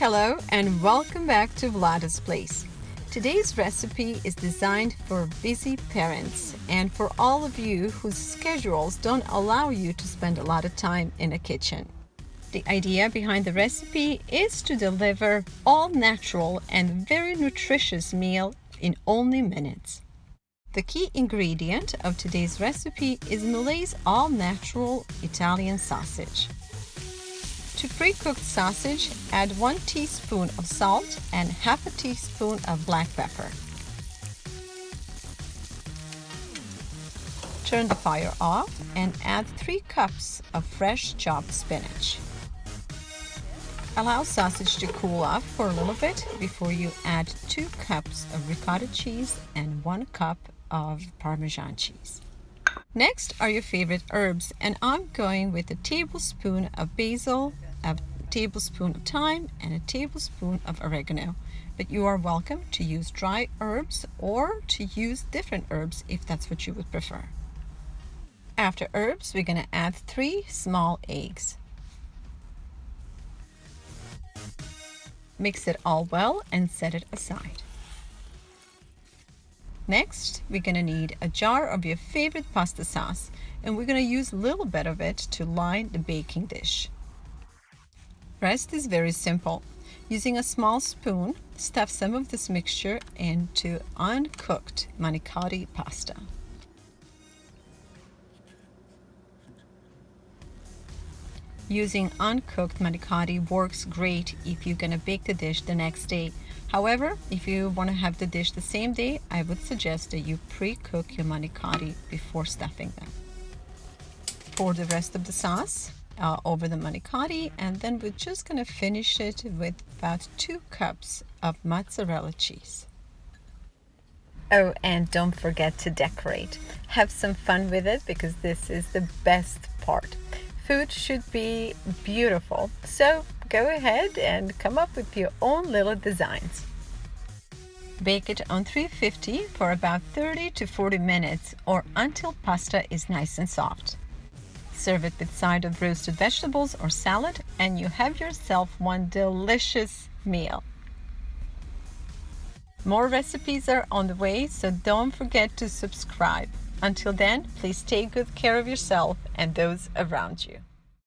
Hello and welcome back to Vlada's Place. Today's recipe is designed for busy parents and for all of you whose schedules don't allow you to spend a lot of time in a kitchen. The idea behind the recipe is to deliver all natural and very nutritious meal in only minutes. The key ingredient of today's recipe is Milay's all-natural Italian sausage. To pre-cooked sausage, add 1 teaspoon of salt and half a teaspoon of black pepper. Turn the fire off and add 3 cups of fresh chopped spinach. Allow sausage to cool off for a little bit before you add 2 cups of ricotta cheese and 1 cup of Parmesan cheese. Next are your favorite herbs, and I'm going with a tablespoon of basil, a tablespoon of thyme, and a tablespoon of oregano. But you are welcome to use dry herbs or to use different herbs if that's what you would prefer. After herbs, we're going to add 3 small eggs. Mix it all well and set it aside. Next, we're going to need a jar of your favorite pasta sauce, and we're going to use a little bit of it to line the baking dish. Rest is very simple. Using a small spoon, stuff some of this mixture into uncooked Manicotti pasta. Using uncooked Manicotti works great if you're going to bake the dish the next day. However, if you want to have the dish the same day, I would suggest that you pre-cook your Manicotti before stuffing them. Pour the rest of the sauce over the Manicotti, and then we're just going to finish it with about 2 cups of mozzarella cheese. Oh, and don't forget to decorate. Have some fun with it because this is the best part. Food should be beautiful, so go ahead and come up with your own little designs. Bake it on 350 for about 30 to 40 minutes or until pasta is nice and soft. Serve it with side of roasted vegetables or salad, and you have yourself one delicious meal. More recipes are on the way, so don't forget to subscribe. Until then, please take good care of yourself and those around you.